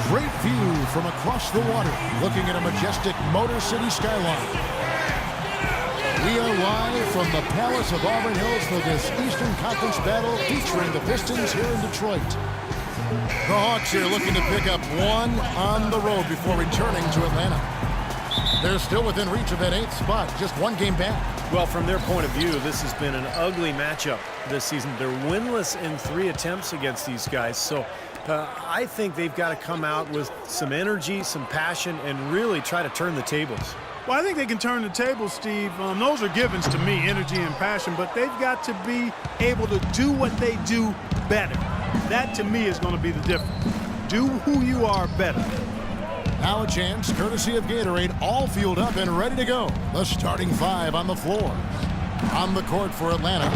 Great view from across the water, looking at a majestic Motor City skyline. We are live from the Palace of Auburn Hills for this Eastern Conference battle featuring the Pistons here in Detroit. The Hawks here looking to pick up one on the road before returning to Atlanta. They're still within reach of that 8th spot, just one game back. Well, from their point of view, this has been an ugly matchup this season. They're winless in 3 attempts against these guys, so I think they've got to come out with some energy, some passion, and really try to turn the tables. Well, I think they can turn the tables, Steve. Those are givens to me, energy and passion, but they've got to be able to do what they do better. That, to me, is going to be the difference. Do who you are better. Now a chance, courtesy of Gatorade, all fueled up and ready to go. The starting 5 on the floor. On the court for Atlanta.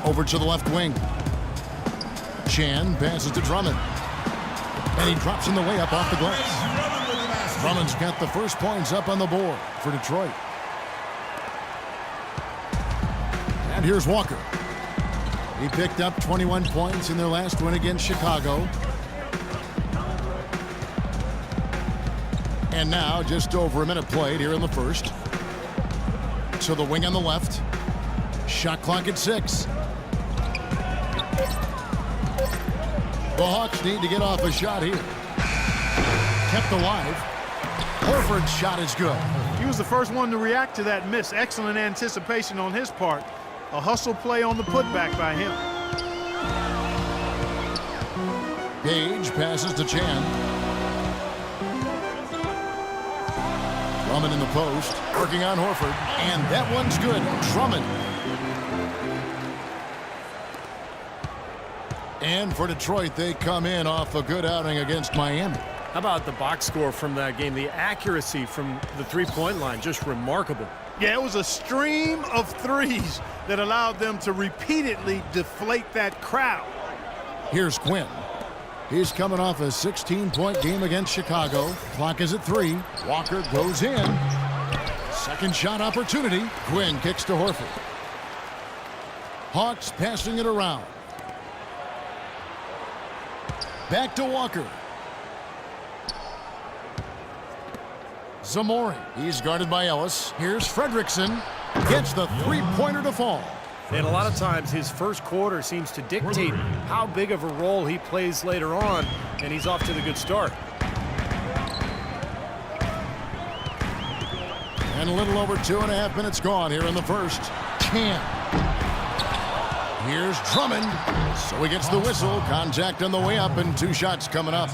Over to the left wing. Chan passes to Drummond. And he drops in the layup off the glass. Drummond's got the first points up on the board for Detroit. And here's Walker. He picked up 21 points in their last win against Chicago. And now just over a minute played here in the first. To the wing on the left. Shot clock at 6. The Hawks need to get off a shot here. Kept alive. Horford's shot is good. He was the first one to react to that miss. Excellent anticipation on his part. A hustle play on the putback by him. Gage passes to Chan. Drummond in the post, working on Horford. And that one's good. Drummond. And for Detroit, they come in off a good outing against Miami. How about the box score from that game? The accuracy from the three-point line, just remarkable. Yeah, it was a stream of threes that allowed them to repeatedly deflate that crowd. Here's Quinn. He's coming off a 16-point game against Chicago. Clock is at 3. Walker goes in. Second shot opportunity. Quinn kicks to Horford. Hawks passing it around. Back to Walker. Zamori. He's guarded by Ellis. Here's Fredrickson. Gets the three-pointer to fall. And a lot of times his first quarter seems to dictate how big of a role he plays later on, and he's off to the good start. And a little over 2.5 minutes gone here in the first. Chan. Here's Drummond. So he gets the whistle. Contact on the way up and 2 shots coming up.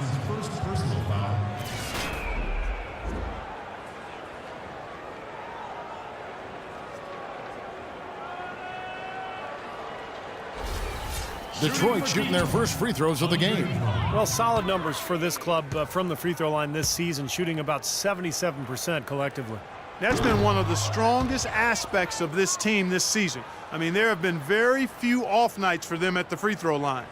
Detroit shooting their first free throws of the game. Well, solid numbers for this club from the free throw line this season, shooting about 77% collectively. That's been one of the strongest aspects of this team this season. I mean, there have been very few off nights for them at the free throw line.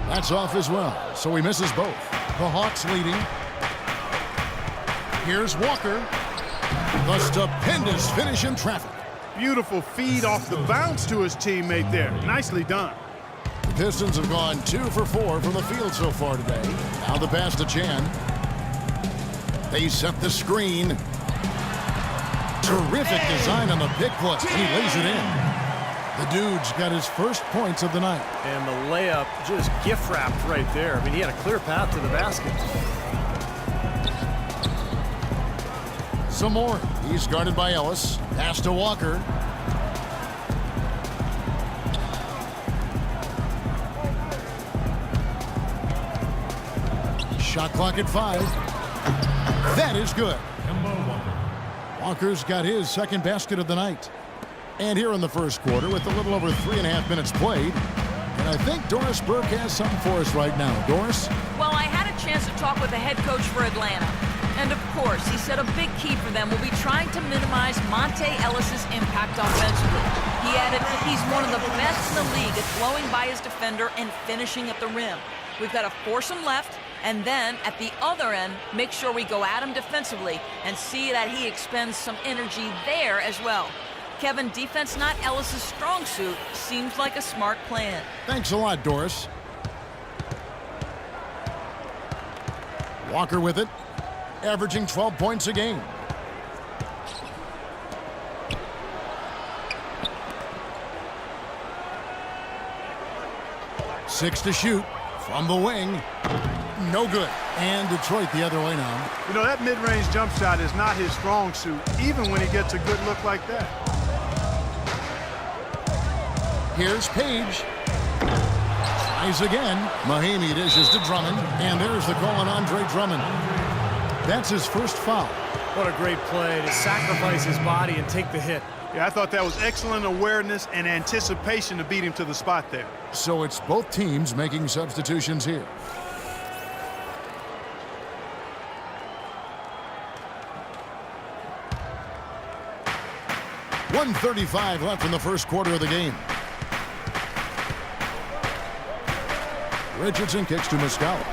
That's off as well, so he misses both. The Hawks leading. Here's Walker. The stupendous finish in traffic. Beautiful feed off the bounce to his teammate there. Nicely done. The Pistons have gone 2 for 4 from the field so far today. Now the pass to Chan. They set the screen. Terrific design on the pick play. He lays it in. The dude's got his first points of the night. And the layup just gift wrapped right there. I mean, he had a clear path to the basket. Some more. He's guarded by Ellis. Pass to Walker. Shot clock at 5. That is good. Walker's got his second basket of the night. And here in the first quarter with a little over 3.5 minutes played. And I think Doris Burke has something for us right now. Doris? Well, I had a chance to talk with the head coach for Atlanta. And of course, he said a big key for them will be trying to minimize Monte Ellis' impact offensively. He added, he's one of the best in the league at blowing by his defender and finishing at the rim. We've got to force him left, and then at the other end, make sure we go at him defensively and see that he expends some energy there as well. Kevin, defense not Ellis' strong suit seems like a smart plan. Thanks a lot, Doris. Walker with it, averaging 12 points a game. Six to shoot from the wing. No good. And Detroit the other way now. You know, that mid-range jump shot is not his strong suit, even when he gets a good look like that. Here's Page. Tries again. Mahinmi dishes to Drummond. And there's the call on Andre Drummond. That's his first foul. What a great play to sacrifice his body and take the hit. Yeah, I thought that was excellent awareness and anticipation to beat him to the spot there. So it's both teams making substitutions here. .135 left in the first quarter of the game. Richardson kicks to Muscala.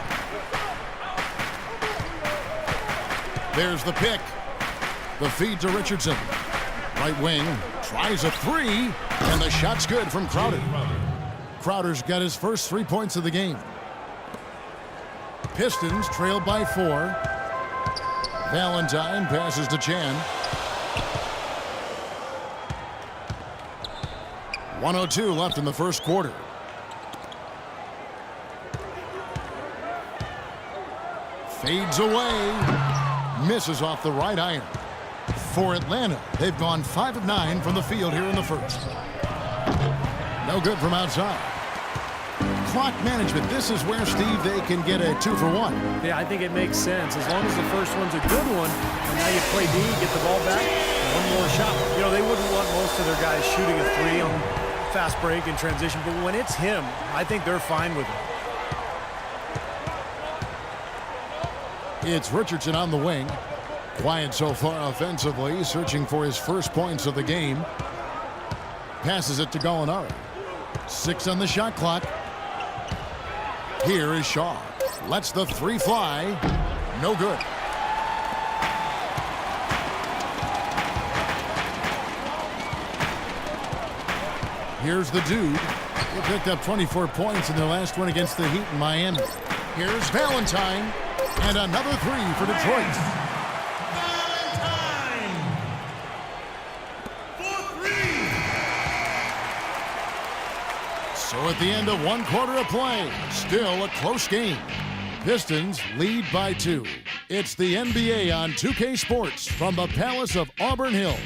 There's the pick. The feed to Richardson. Right wing, tries a three, and the shot's good from Crowder. Crowder's got his first 3 points of the game. Pistons trailed by 4. Valentine passes to Chan. 1:02 left in the first quarter. Fades away. Misses off the right iron. For Atlanta, they've gone 5 of 9 from the field here in the first. No good from outside. Clock management. This is where, Steve, they can get a 2 for 1. Yeah, I think it makes sense. As long as the first one's a good one, and now you play D, get the ball back, one more shot. You know, they wouldn't want most of their guys shooting a 3 on fast break and transition, but when it's him, I think they're fine with it. It's Richardson on the wing. Quiet so far offensively, searching for his first points of the game. Passes it to Gallinari. 6 on the shot clock. Here is Shaw. Lets the 3 fly. No good. Here's the dude. He picked up 24 points in their last one against the Heat in Miami. Here's Valentine. And another 3 for Detroit. So at the end of 1 quarter of play, still a close game. Pistons lead by 2. It's the NBA on 2K Sports from the Palace of Auburn Hills.